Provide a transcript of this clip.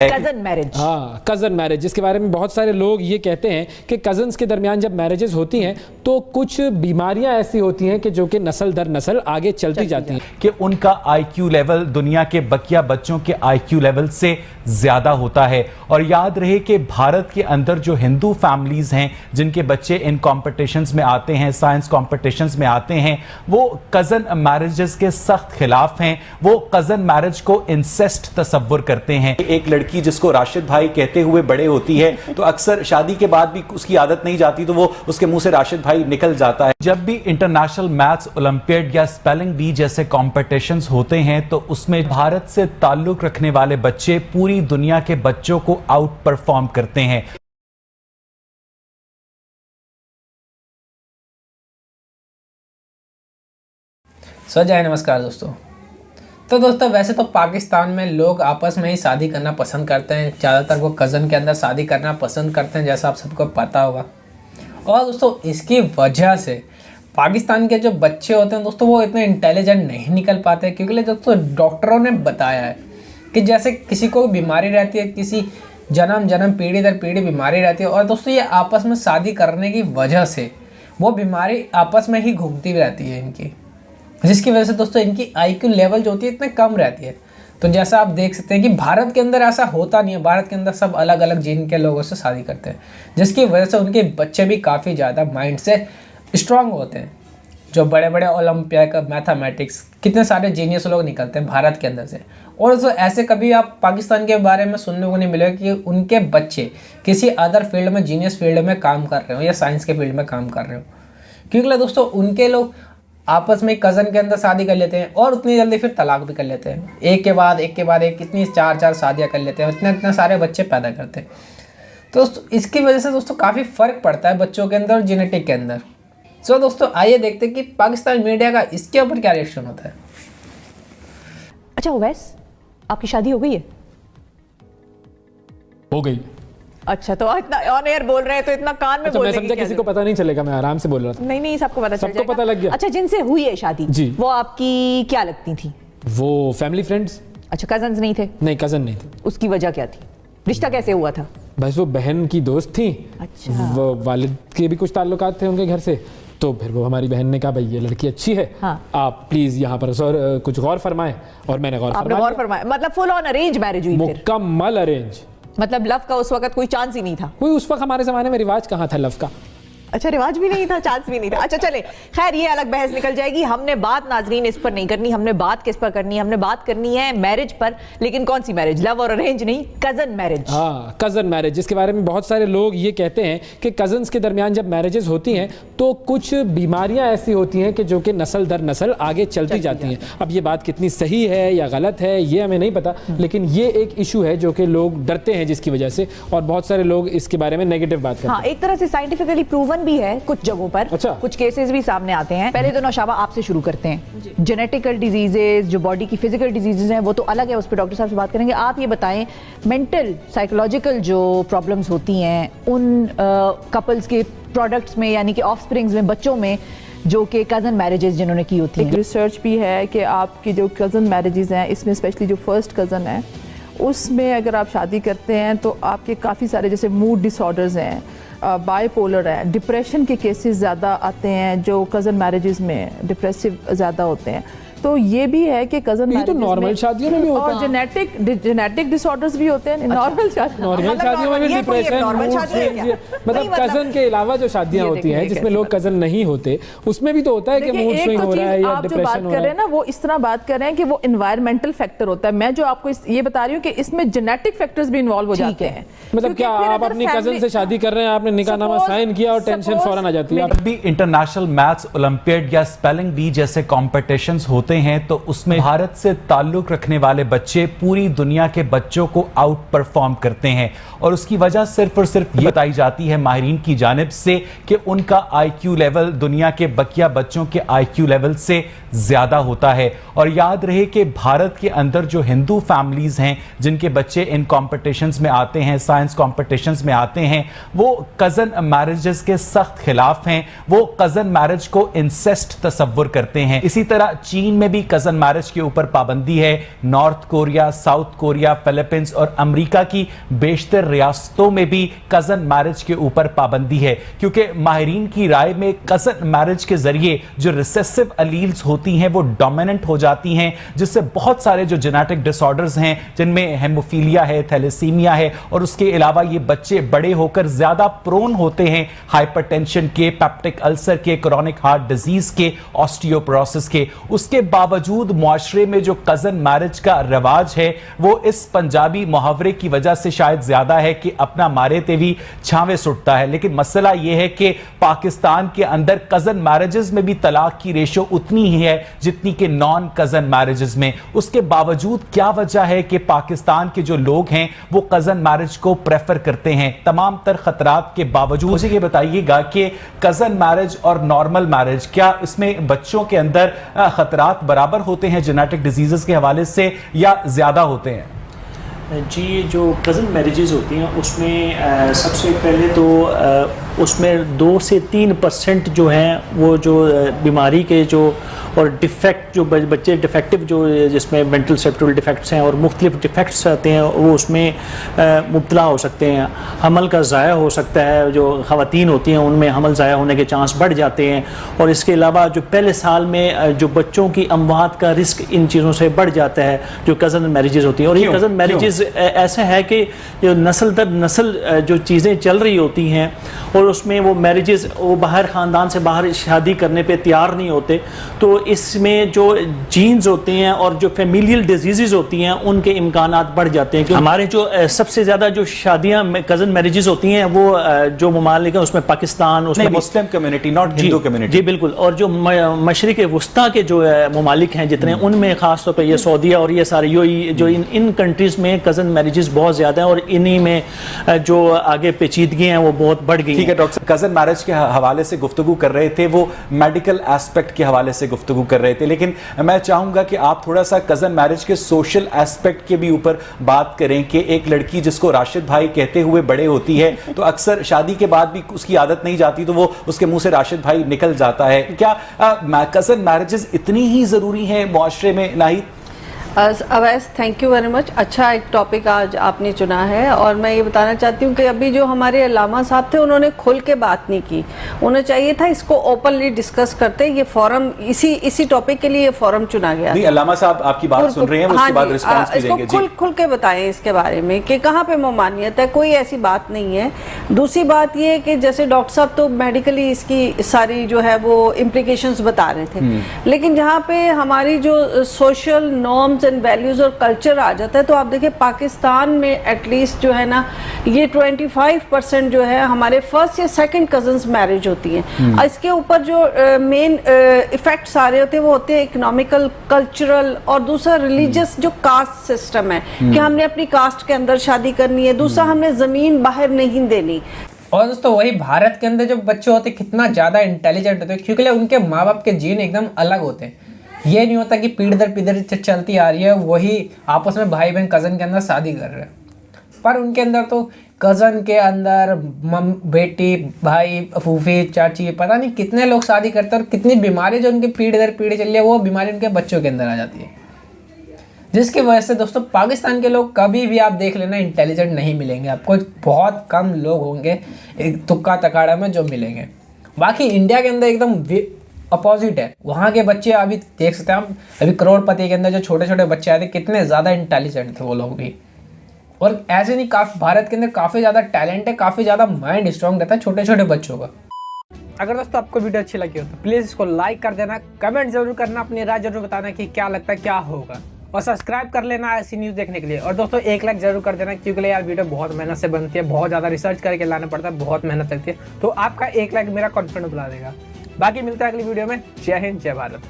Cousin marriage. हाँ, cousin marriage, जिसके बारे में बहुत सारे लोग ये कहते हैं कि कजन्स के दरमियान जब मैरिजेस होती हैं तो कुछ बीमारियां ऐसी होती हैं कि जो कि नस्ल दर नस्ल आगे चलती जाती हैं कि उनका आईक्यू लेवल दुनिया के बकिया बच्चों के आईक्यू लेवल से ज्यादा होता है। और याद रहे कि भारत के अंदर जो हिंदू फैमिलीज हैं जिनके बच्चे इन कॉम्पिटिशन्स में आते हैं, साइंस कॉम्पिटिशन्स में आते हैं, वो कजन मैरिजेस के सख्त खिलाफ हैं। वो कजन मैरिज को इंसेस्ट तस्वुर करते हैं। एक लड़की जिसको राशिद भाई कहते हुए बड़े होती है तो अक्सर शादी के बाद भी उसकी आदत नहीं जाती तो वो उसके मुंह से राशिद भाई निकल जाता है। जब भी इंटरनेशनल मैथ्स ओलंपियाड या स्पेलिंग बी जैसे कॉम्पिटिशन्स होते हैं तो उसमें भारत से ताल्लुक रखने वाले बच्चे पूरी दुनिया के बच्चों को आउट परफॉर्म करते हैं। जय नमस्कार दोस्तों। तो दोस्तों वैसे तो पाकिस्तान में लोग आपस में ही शादी करना पसंद करते हैं, ज़्यादातर वो कज़न के अंदर शादी करना पसंद करते हैं, जैसा आप सबको पता होगा। और दोस्तों इसकी वजह से पाकिस्तान के जो बच्चे होते हैं दोस्तों वो इतने इंटेलिजेंट नहीं निकल पाते, क्योंकि दोस्तों डॉक्टरों ने बताया है कि जैसे किसी को बीमारी रहती है, किसी जन्म पीढ़ी दर पीढ़ी बीमारी रहती है, और दोस्तों ये आपस में शादी करने की वजह से वो बीमारी आपस में ही घूमती रहती है इनकी, जिसकी वजह से दोस्तों इनकी आईक्यू लेवल जो होती है इतने कम रहती है। तो जैसा आप देख सकते हैं कि भारत के अंदर ऐसा होता नहीं है। भारत के अंदर सब अलग अलग जीन के लोगों से शादी करते हैं, जिसकी वजह से उनके बच्चे भी काफ़ी ज़्यादा माइंड से स्ट्रांग होते हैं। जो बड़े बड़े ओलंपियाड का मैथमेटिक्स कितने सारे जीनियस लोग निकलते हैं भारत के अंदर से। और तो ऐसे कभी आप पाकिस्तान के बारे में सुनने को नहीं मिलेगा कि उनके बच्चे किसी अदर फील्ड में, जीनियस फील्ड में काम कर रहे हो या साइंस के फील्ड में काम कर रहे हो, क्योंकि दोस्तों उनके लोग आपस में कज़न के अंदर शादी कर लेते हैं और उतनी जल्दी फिर तलाक भी कर लेते हैं। एक के बाद एक कितनी चार शादियां कर लेते हैं, इतने सारे बच्चे पैदा करते हैं। तो इसकी वजह से दोस्तों काफ़ी फ़र्क पड़ता है बच्चों के अंदर और जेनेटिक के अंदर। सो दोस्तों आइए देखते हैं कि पाकिस्तान मीडिया का इसके ऊपर क्या रिएक्शन होता है। अच्छा उवैस, आपकी शादी हो गई है? हो गई। अच्छा, तो इतना ऑन एयर बोल रहे हैं तो इतना कान में अच्छा, बोलने मैं समझा किसी को पता नहीं चलेगा, मैं आराम से बोल रहा था। नहीं सबको पता चल सबको पता लग गया। अच्छा, जिनसे हुई है शादी जी, वो आपकी क्या लगती थी? वो फैमिली फ्रेंड्स। अच्छा, कजन्स नहीं थे? नहीं, कजन नहीं थे। उसकी वजह क्या थी? रिश्ता कैसे हुआ था? बस वो बहन की दोस्त थी। अच्छा। वो वालिद के भी कुछ ताल्लुकात थे उनके घर से, तो फिर वो हमारी बहन ने कहा भाई ये लड़की अच्छी है, हाँ। आप प्लीज यहाँ पर कुछ गौर फरमाएं। और मैंने गौर फरमाया। मतलब फुल ऑन अरेंज मैरिज हुई? मुकम्मल अरेंज। मतलब लव का उस वक्त कोई चांस ही नहीं था? कोई उस वक्त हमारे जमाने में रिवाज कहाँ था लव का। अच्छा, रिवाज भी नहीं था, चांस भी नहीं था। अच्छा चले, खैर ये अलग बहस निकल जाएगी। हमने बात नाजरीन इस पर नहीं करनी। हमने बात किस पर करनी है? हमने बात करनी है मैरिज पर, लेकिन कौन सी मैरिज? लव और अरेंज नहीं, कजन मैरिज। हाँ, कजन मैरिज, जिसके बारे में बहुत सारे लोग ये कहते हैं कि कजन्स के दरमियान जब मैरिजेस होती हैं तो कुछ बीमारियां ऐसी होती हैं कि जो कि नस्ल दर नस्ल आगे चलती जाती हैं। अब ये बात कितनी सही है या गलत है ये हमें नहीं पता, लेकिन ये एक इशू है जो कि लोग डरते हैं जिसकी वजह से, और बहुत सारे लोग इसके बारे में नेगेटिव बात करते हैं। हाँ, एक तरह से साइंटिफिकली प्रूवन भी है कुछ जगहों पर। अच्छा। कुछ केसेस भी सामने आते हैं। पहले तो नौशाबा आपसे शुरू करते हैं। जेनेटिकल डिजीजेस, जो बॉडी की फिजिकल डिजीजेस हैं वो तो अलग है, उस पर डॉक्टर साहब से बात करेंगे। आप ये बताएं, मेंटल साइकोलॉजिकल जो प्रॉब्लम्स होती हैं उन कपल्स के प्रोडक्ट्स में, यानी कि ऑफस्प्रिंग्स में, बच्चों में, जो कि कज़न मैरिजेस जिन्होंने की होती हैं। रिसर्च भी है कि आपकी जो कज़न मैरिजेस हैं, इसमें स्पेशली जो फर्स्ट कज़न है उसमें अगर आप शादी करते हैं तो आपके काफ़ी सारे जैसे मूड डिसऑर्डर्स हैं, बाइपोलर है, डिप्रेशन के केसेस ज़्यादा आते हैं जो कज़न मैरिजेस में डिप्रेसिव ज़्यादा होते हैं। तो ये भी है कि कज़न मैरिज तो नॉर्मल शादियों में भी होता है, और जेनेटिक डिसऑर्डर्स भी होते हैं। नॉर्मल शादियों में भी डिप्रेशन, मतलब कजन के अलावा जो शादियां होती हैं जिसमें लोग कजन नहीं होते उसमें भी तो होता है कि मूड स्विंग हो रहा है या डिप्रेशन हो रहा है। आप जो बात कर रहे हैं ना वो इस तरह बात कर रहे हैं कि वो एनवायरमेंटल फैक्टर होता है। मैं जो आपको ये बता रही हूँ कि इसमें जेनेटिक फैक्टर्स भी इन्वॉल्व हो जाते हैं। मतलब क्या आप अपनी कजन से शादी कर रहे हैं, आपने निकाहनामा साइन किया और टेंशन फौरन आ जाती है? जब भी इंटरनेशनल मैथ्स ओलंपियाड या स्पेलिंग बी जैसे कॉम्पिटिशन्स होते हैं तो उसमें भारत से ताल्लुक रखने वाले बच्चे पूरी दुनिया के बच्चों को आउट परफॉर्म करते हैं। और उसकी वजह सिर्फ और सिर्फ ये बताई जाती है माहिरीन की जानिब से कि उनका आईक्यू लेवल दुनिया के बकिया बच्चों के आईक्यू लेवल से ज्यादा होता है। और याद रहे कि भारत के अंदर जो हिंदू फैमिलीज हैं जिनके बच्चे इन कॉम्पिटिशन्स में आते हैं, साइंस कॉम्पिटिशन्स में आते हैं, वो कजन मैरिजेस के सख्त खिलाफ हैं। वो कजन मैरिज को इंसेस्ट तस्वुर करते हैं। इसी तरह चीन में भी कजन मैरिज के ऊपर पाबंदी है। North Korea, south Korea, Philippines और अमेरिका की बेशतर रियासतों में भी कजन मैरिज के ऊपर पाबंदी है, क्योंकि माहिरीन की राय में कजन मैरिज के जरिए जो रिसेसिव अलील्स होती हैं वो डोमिनेंट हो जाती हैं, जिससे बहुत सारे जो जेनेटिक डिसऑर्डर्स हैं जिनमें हेमोफीलिया है, थैलेसीमिया है, और उसके अलावा ये बच्चे बड़े होकर ज्यादा प्रोन होते हैं हाइपरटेंशन के, पेप्टिक अल्सर के, क्रोनिक हार्ट डिजीज के, ऑस्टियोपोरोसिस के। उसके बावजूद मुआशरे में जो कजन मैरिज का रिवाज है वो इस पंजाबी मुहावरे की वजह से शायद ज्यादा है कि अपना मारे तेवी छावे सुटता है। लेकिन मसला यह है कि पाकिस्तान के अंदर कजन मैरिजेस में भी तलाक की रेशो उतनी ही है जितनी कि नॉन कजन मैरिजेस में। उसके बावजूद क्या वजह है कि पाकिस्तान के जो लोग हैं वो कजन मैरिज को प्रेफर करते हैं तमाम तर खतरात के बावजूद? मुझे ये बताइएगा कि कजन मैरिज और नॉर्मल मैरिज, क्या इसमें बच्चों के अंदर खतरात बराबर होते हैं जेनेटिक डिजीजेस के हवाले से या ज्यादा होते हैं? जी, जो कज़न मैरिजेज़ होती हैं उसमें सबसे पहले तो उसमें 2 से 3% जो हैं वो जो बीमारी के जो और डिफेक्ट जो बच्चे डिफेक्टिव जो जिसमें मेंटल सेप्टुरल डिफेक्ट्स हैं और मुख्तलिफ डिफेक्ट्स आते हैं वो उसमें मुब्तला हो सकते हैं। हमल का ज़ाया हो सकता है, जो ख़वातीन होती हैं उनमें हमल ज़ाया होने के चांस बढ़ जाते हैं। और इसके अलावा जो पहले साल में जो बच्चों की अमवात का रिस्क इन चीज़ों से बढ़ जाता है जो कज़न मैरिजेज़ होती हैं। और ये कज़न मैरिजेज़ ऐसा है कि जो नस्ल दर नस्ल जो चीज़ें चल रही होती हैं और उसमें वो मैरिजेज़ वो बाहर ख़ानदान से बाहर शादी करने पे तैयार नहीं होते, तो इसमें जो जीन्स होते हैं और जो फैमिलियल डिजीज़ होती हैं उनके इम्कानात बढ़ जाते हैं। कि हमारे जो सबसे ज़्यादा जो शादियाँ कज़न मैरिजेज़ होती हैं वो जो ममालिक हैं उसमें पाकिस्तान, उसमें Muslim community, not Hindu community. जी बिल्कुल। और जो मशरिक़ वस्ता के जो ममालिक हैं जितने, उनमें ख़ास तौर पर ये सऊदीया और ये सारे जो इन कंट्रीज़ में कज़न मैरिजेस बहुत ज़्यादा हैं और इन्हीं में जो आगे पेचीदगी हैं वो बहुत बढ़ गई। ठीक है डॉक्टर, कज़न मैरिज के हवाले से गुफ्तगू कर रहे थे, वो मेडिकल एस्पेक्ट के हवाले से गुफ्तगू कर रहे थे, लेकिन मैं चाहूंगा कि आप थोड़ा सा कज़न मैरिज के सोशल एस्पेक्ट के भी ऊपर बात करें कि एक लड़की जिसको राशिद भाई कहते हुए बड़े होती है तो अक्सर शादी के बाद भी उसकी आदत नहीं जाती तो वो उसके मुंह से राशिद भाई निकल जाता है। क्या कज़न मैरिजेस इतनी ही ज़रूरी हैं मुआशरे में? नहीं Awais, thank you very much. अच्छा एक टॉपिक आज आपने चुना है और मैं ये बताना चाहती हूँ कि अभी जो हमारे अल्लामा साहब थे उन्होंने खुल के बात नहीं की। उन्हें चाहिए था इसको ओपनली डिस्कस करते। ये फोरम इसी टॉपिक के लिए ये फोरम चुना गया। नहीं, अल्लामा साहब आपकी बात सुन रहे हैं, उसके बाद रिस्पांस भी देंगे। इसको खुल के बताएं इसके बारे में कि कहाँ पे ममानियत है, कोई ऐसी बात नहीं है। दूसरी बात ये कि जैसे डॉक्टर साहब तो मेडिकली इसकी सारी जो है वो इम्प्लीकेशंस बता रहे थे, लेकिन जहाँ पे हमारी जो सोशल नॉर्म्स एंड वैल्यूज और कल्चर आ जाता है तो आप देखिए पाकिस्तान में एटलीस्ट जो है ना ये 25% जो है हमारे फर्स्ट या सेकंड कजन्स मैरिज होती हैं। इसके ऊपर जो मेन इफेक्ट्स आ रहे होते हैं वो होते हैं इकोनॉमिकल, कल्चरल और दूसरा रिलीजियस जो कास्ट सिस्टम है कि हमने अपनी कास्ट के अंदर शादी करनी है, दूसरा हमने जमीन बाहर नहीं देनी। और दोस्तों वही भारत के अंदर जो बच्चे होते हैं कितना ज़्यादा इंटेलिजेंट होते हैं क्योंकि उनके माँ बाप के जीन एकदम अलग होते हैं। ये नहीं होता कि पीढ़ी दर पीढ़ी चलती आ रही है वही आपस में भाई बहन कज़न के अंदर शादी कर रहे हैं, पर उनके अंदर तो कज़न के अंदर बेटी, भाई, फूफी, चाची, पता नहीं कितने लोग शादी करते हैं और कितनी बीमारी जो उनकी पीढ़ी दर पीढ़ी चल रही है वो बीमारी उनके बच्चों के अंदर आ जाती है, जिसकी वजह से दोस्तों पाकिस्तान के लोग कभी भी आप देख लेना इंटेलिजेंट नहीं मिलेंगे आपको। बहुत कम लोग होंगे एक तुक्का तकाड़ा में जो मिलेंगे। बाकी इंडिया के अंदर एकदम अपोजिट है। वहाँ के बच्चे अभी देख सकते हैं हम, अभी करोड़पति के अंदर जो छोटे छोटे बच्चे आए थे कितने ज़्यादा इंटेलिजेंट थे वो लोग भी। और ऐसे नहीं, काफ़ी भारत के अंदर काफ़ी ज़्यादा टैलेंट है, काफ़ी ज़्यादा माइंड स्ट्रॉन्ग रहता है छोटे छोटे बच्चों का। अगर दोस्तों आपको वीडियो अच्छी लगी हो तो प्लीज़ इसको लाइक कर देना, कमेंट जरूर करना, अपनी राय जरूर बताना कि क्या लगता है क्या होगा, और सब्सक्राइब कर लेना ऐसी न्यूज़ देखने के लिए। और दोस्तों एक लाइक जरूर कर देना क्योंकि यार वीडियो बहुत मेहनत से बनती है, बहुत ज़्यादा रिसर्च करके लाना पड़ता है, बहुत मेहनत लगती है, तो आपका एक लाइक मेरा कॉन्फिडेंस बढ़ा देगा। बाकी मिलता है अगली वीडियो में। जय हिंद, जय भारत।